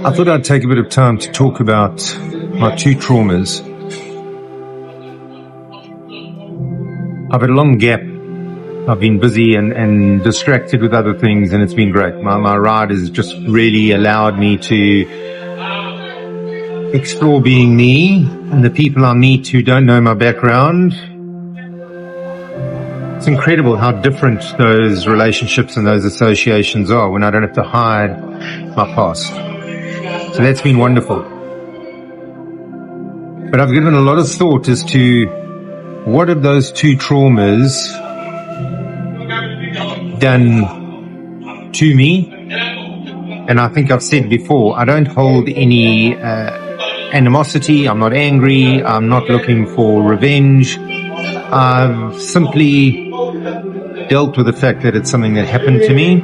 I thought I'd take a bit of time to talk about my two traumas. I've had a long gap. I've been busy and distracted with other things, and it's been great. My ride has just really allowed me to explore being me and the people I meet who don't know my background. It's incredible how different those relationships and those associations are when I don't have to hide my past. So that's been wonderful. But I've given a lot of thought as to what have those two traumas done to me. And I think I've said before, I don't hold any animosity. I'm not angry. I'm not looking for revenge. I've simply dealt with the fact that it's something that happened to me,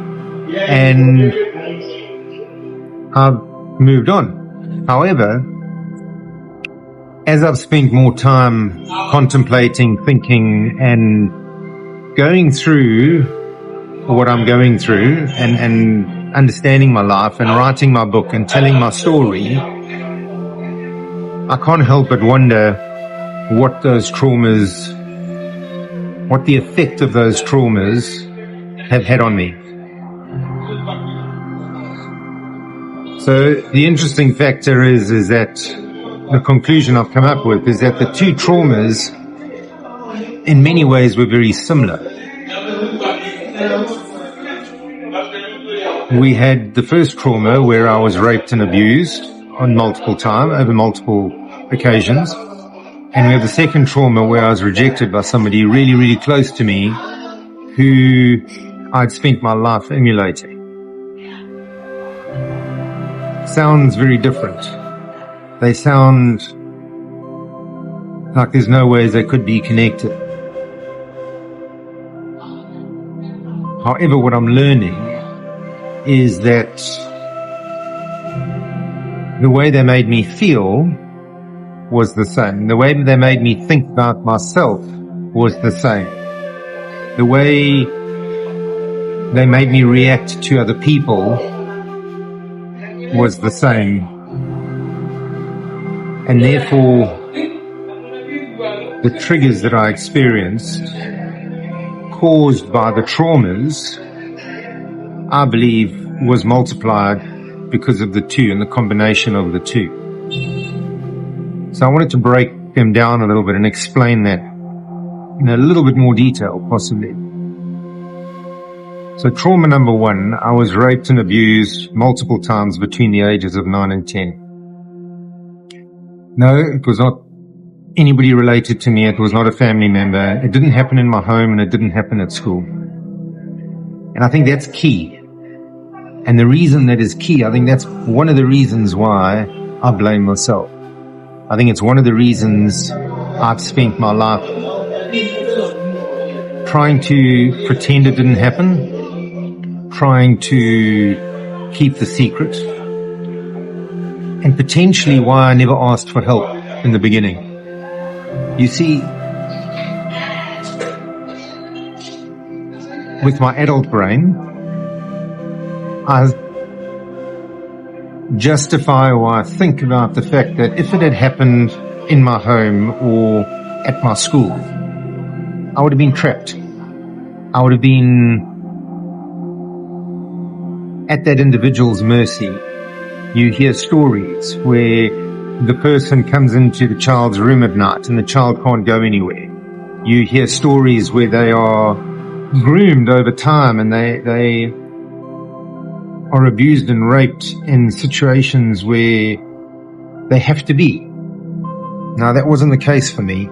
and I've moved on. However, as I've spent more time contemplating, thinking, and going through what I'm going through and understanding my life and writing my book and telling my story, I can't help but wonder what those traumas, what the effect of those traumas have had on me. So the interesting factor is that the conclusion I've come up with is that the two traumas in many ways were very similar. We had the first trauma where I was raped and abused over multiple occasions. And we have the second trauma where I was rejected by somebody really, really close to me who I'd spent my life emulating. Sounds very different. They sound like there's no ways they could be connected. However, what I'm learning is that the way they made me feel was the same. The way they made me think about myself was the same. The way they made me react to other people was the same. And therefore, the triggers that I experienced caused by the traumas, I believe, was multiplied because of the two and the combination of the two. So I wanted to break them down a little bit and explain that in a little bit more detail, possibly. So trauma number one, I was raped and abused multiple times between the ages of 9 and 10. No, it was not anybody related to me. It was not a family member. It didn't happen in my home, and it didn't happen at school. And I think that's key. And the reason that is key, I think that's one of the reasons why I blame myself. I think it's one of the reasons I've spent my life trying to pretend it didn't happen, trying to keep the secret, and potentially why I never asked for help in the beginning. You see, with my adult brain, I justify or I think about the fact that if it had happened in my home or at my school, I would have been trapped. I would have been at that individual's mercy. You hear stories where the person comes into the child's room at night and the child can't go anywhere. You hear stories where they are groomed over time and they are abused and raped in situations where they have to be. Now, that wasn't the case for me.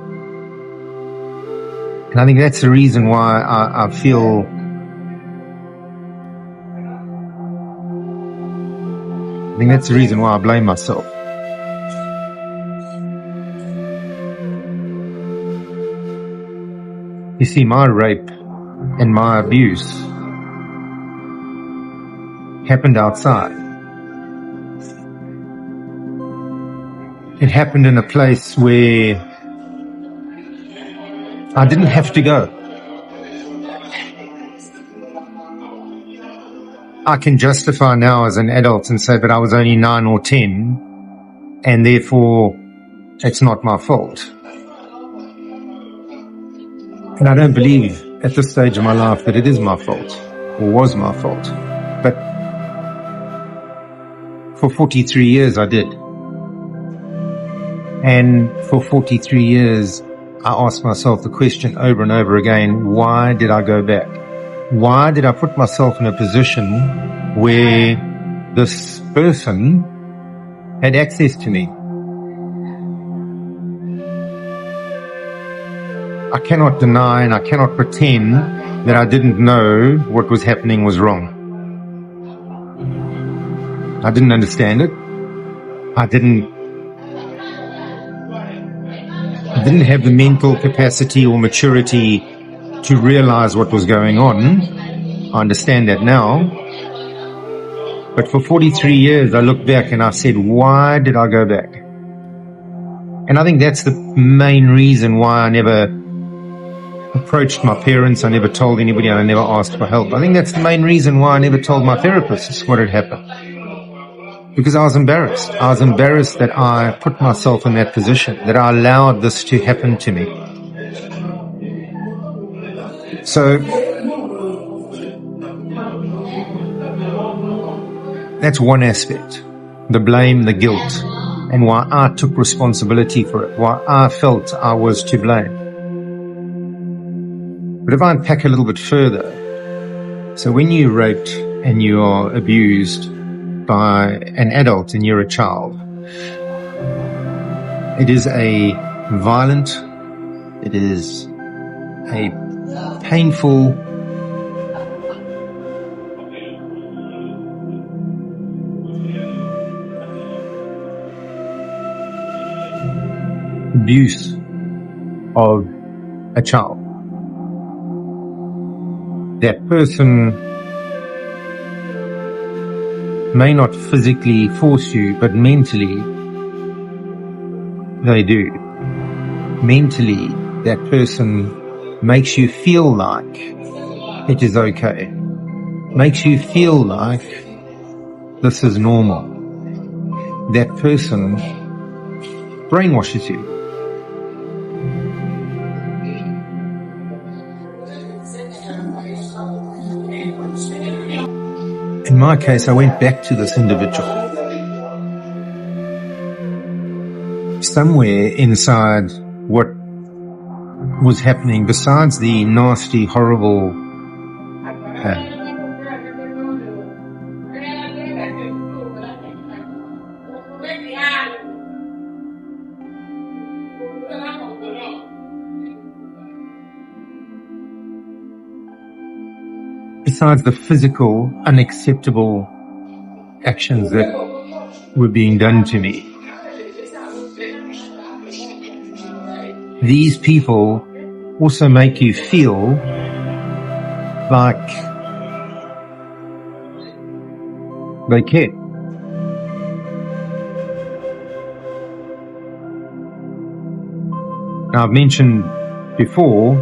And I think that's the reason why I feel that's the reason why I blame myself. You see, my rape and my abuse happened outside. It happened in a place where I didn't have to go. I can justify now as an adult and say, but I was only 9 or 10, and therefore it's not my fault. And I don't believe at this stage of my life that it is my fault or was my fault. But for 43 years I did. And for 43 years I asked myself the question over and over again, why did I go back? Why did I put myself in a position where this person had access to me? I cannot deny and I cannot pretend that I didn't know what was happening was wrong. I didn't understand it. I didn't have the mental capacity or maturity to realize what was going on. I understand that now. But for 43 years, I looked back and I said, why did I go back? And I think that's the main reason why I never approached my parents, I never told anybody, and I never asked for help. I think that's the main reason why I never told my therapists what had happened. Because I was embarrassed. I was embarrassed that I put myself in that position, that I allowed this to happen to me. So that's one aspect, the blame, the guilt, and why I took responsibility for it, why I felt I was to blame. But if I unpack a little bit further, so when you're raped and you are abused by an adult and you're a child, it is a violent, it is a painful, abuse of a child. That person may not physically force you, but mentally they do. Mentally, that person makes you feel like it is okay. Makes you feel like this is normal. That person brainwashes you. In my case, I went back to this individual. Somewhere inside what was happening, besides the nasty, horrible besides the physical, unacceptable actions that were being done to me, these people also make you feel like they care. Now, I've mentioned before,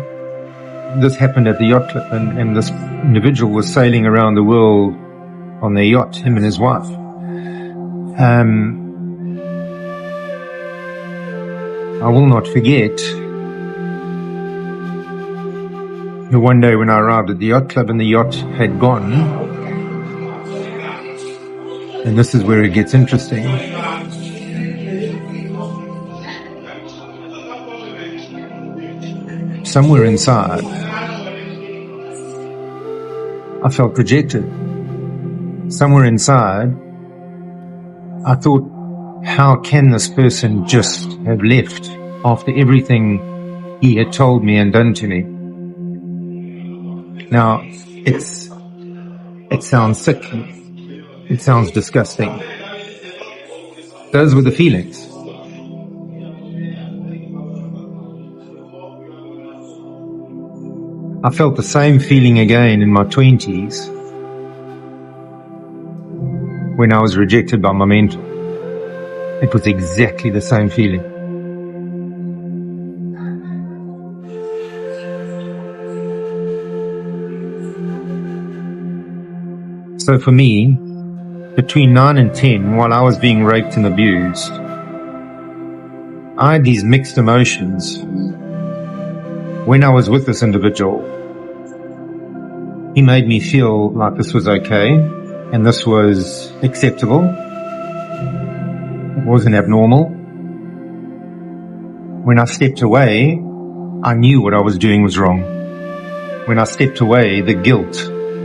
this happened at the yacht club, and this individual was sailing around the world on their yacht, him and his wife. I will not forget the one day when I arrived at the yacht club and the yacht had gone, and this is where it gets interesting. Somewhere inside, I felt rejected. Somewhere inside, I thought, how can this person just have left after everything he had told me and done to me? Now, it sounds sick. It sounds disgusting. Those were the feelings. I felt the same feeling again in my 20s when I was rejected by my mentor. It was exactly the same feeling. So for me, between 9 and 10, while I was being raped and abused, I had these mixed emotions. When I was with this individual, he made me feel like this was okay and this was acceptable. It wasn't abnormal. When I stepped away, I knew what I was doing was wrong. When I stepped away, the guilt,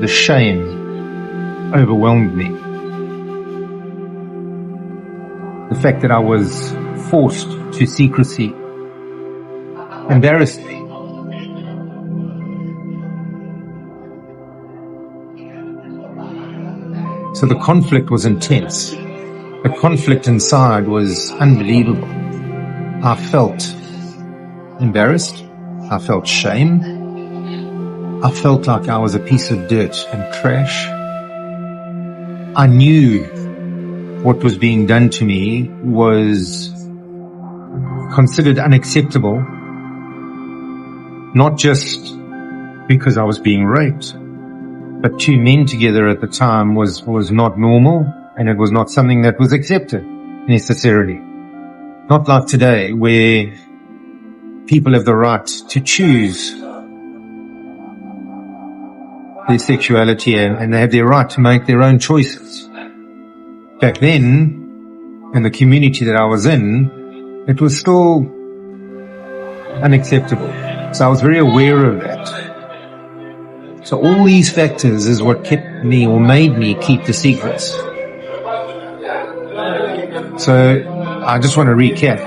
the shame overwhelmed me. The fact that I was forced to secrecy embarrassed me. So the conflict was intense. The conflict inside was unbelievable. I felt embarrassed. I felt shame. I felt like I was a piece of dirt and trash. I knew what was being done to me was considered unacceptable, not just because I was being raped, but two men together at the time was not normal, and it was not something that was accepted necessarily. Not like today, where people have the right to choose their sexuality and they have their right to make their own choices. Back then, in the community that I was in, it was still unacceptable. So I was very aware of that. So all these factors is what kept me or made me keep the secrets. So I just want to recap.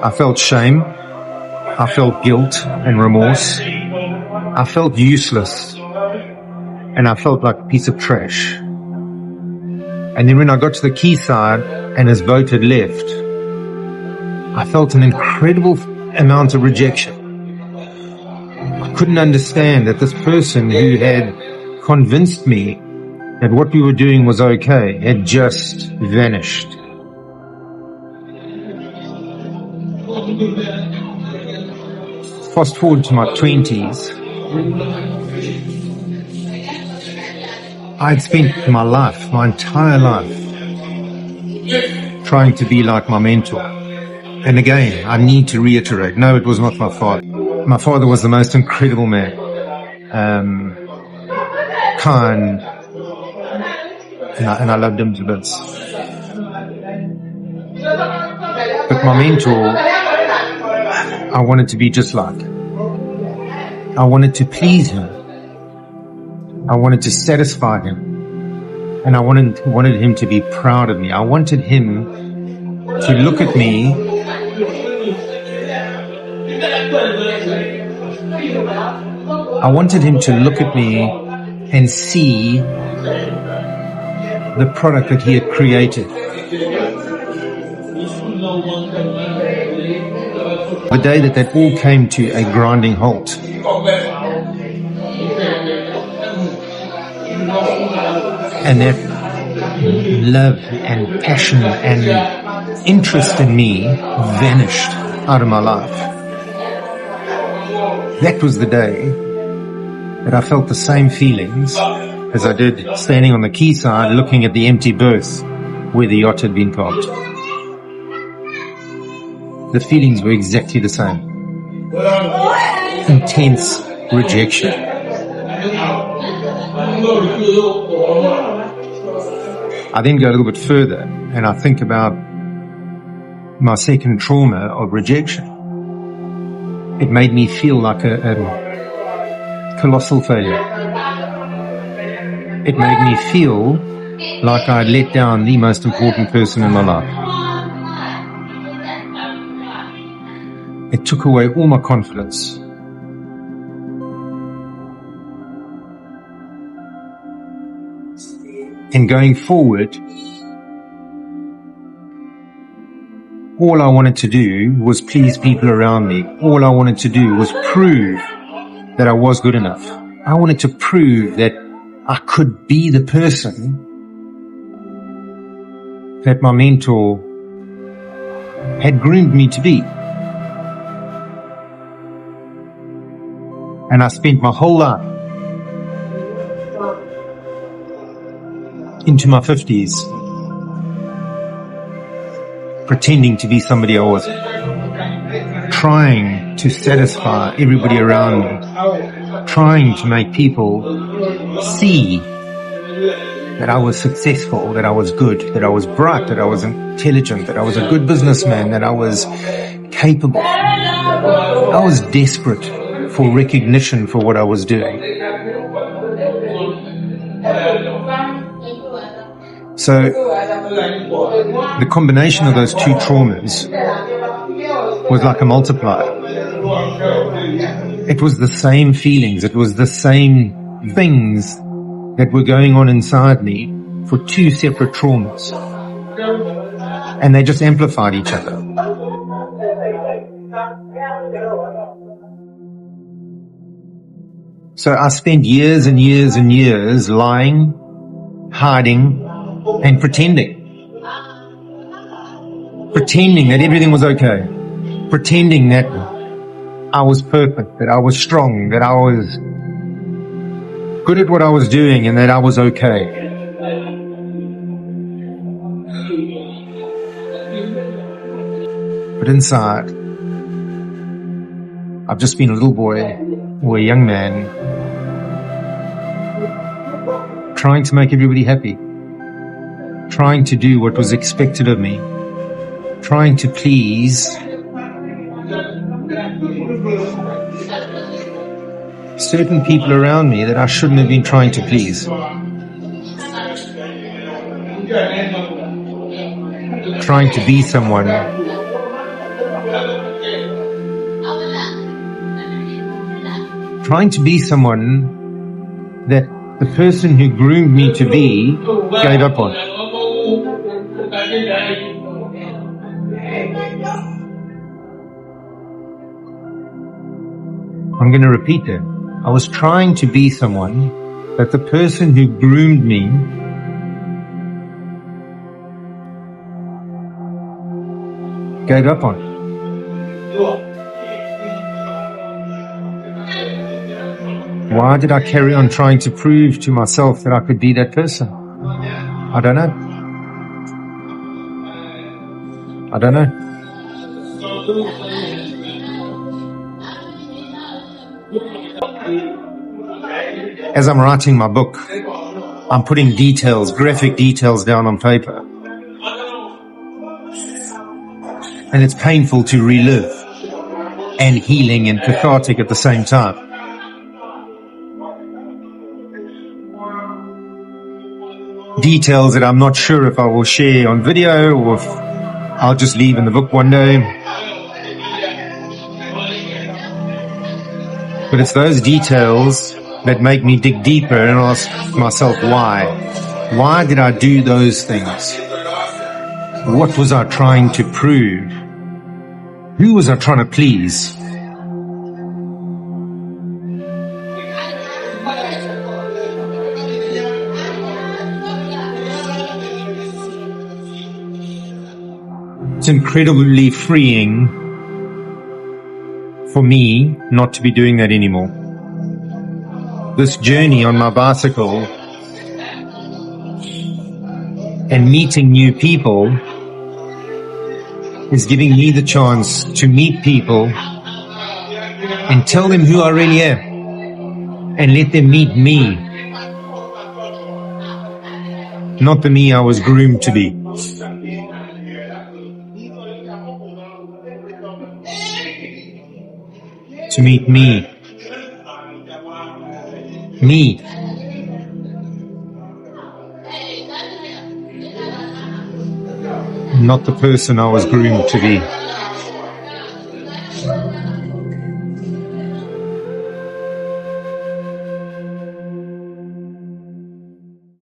I felt shame. I felt guilt and remorse. I felt useless. And I felt like a piece of trash. And then when I got to the quayside and his boat had left, I felt an incredible amount of rejection. I couldn't understand that this person who had convinced me that what we were doing was okay had just vanished. Fast forward to my 20s. I'd spent my life, my entire life, trying to be like my mentor. And again, I need to reiterate, no, it was not my father. My father was the most incredible man, kind, and I loved him to bits. But my mentor, I wanted to be just like. I wanted to please him. I wanted to satisfy him. And I wanted him to be proud of me. I wanted him to look at me and see the product that he had created. The day that all came to a grinding halt, and that love and passion and interest in me vanished out of my life. That was the day that I felt the same feelings as I did standing on the quayside looking at the empty berth where the yacht had been parked. The feelings were exactly the same. Intense rejection. I then go a little bit further and I think about my second trauma of rejection. It made me feel like a colossal failure. It made me feel like I'd let down the most important person in my life. It took away all my confidence. And going forward, all I wanted to do was please people around me. All I wanted to do was prove that I was good enough. I wanted to prove that I could be the person that my mentor had groomed me to be. And I spent my whole life into my 50s, pretending to be somebody I wasn't, trying to satisfy everybody around me, trying to make people see that I was successful, that I was good, that I was bright, that I was intelligent, that I was a good businessman, that I was capable. I was desperate for recognition for what I was doing. So the combination of those two traumas was like a multiplier. It was the same feelings, it was the same things that were going on inside me for two separate traumas. And they just amplified each other. So I spent years and years and years lying, hiding, and pretending. Pretending that everything was okay. Pretending that I was perfect, that I was strong, that I was good at what I was doing, and that I was okay. But inside, I've just been a little boy or a young man trying to make everybody happy, trying to do what was expected of me, trying to please certain people around me that I shouldn't have been trying to please. Trying to be someone that the person who groomed me to be gave up on. I'm going to repeat that. I was trying to be someone that the person who groomed me gave up on. Why did I carry on trying to prove to myself that I could be that person? I don't know. I don't know. As I'm writing my book, I'm putting details, graphic details down on paper. And it's painful to relive and healing and cathartic at the same time. Details that I'm not sure if I will share on video or if I'll just leave in the book one day. But it's those details that make me dig deeper and ask myself why. Why did I do those things? What was I trying to prove? Who was I trying to please? It's incredibly freeing for me not to be doing that anymore. This journey on my bicycle and meeting new people is giving me the chance to meet people and tell them who I really am and let them meet me, not the me I was groomed to be. To meet me. Me. Not the person I was groomed to be.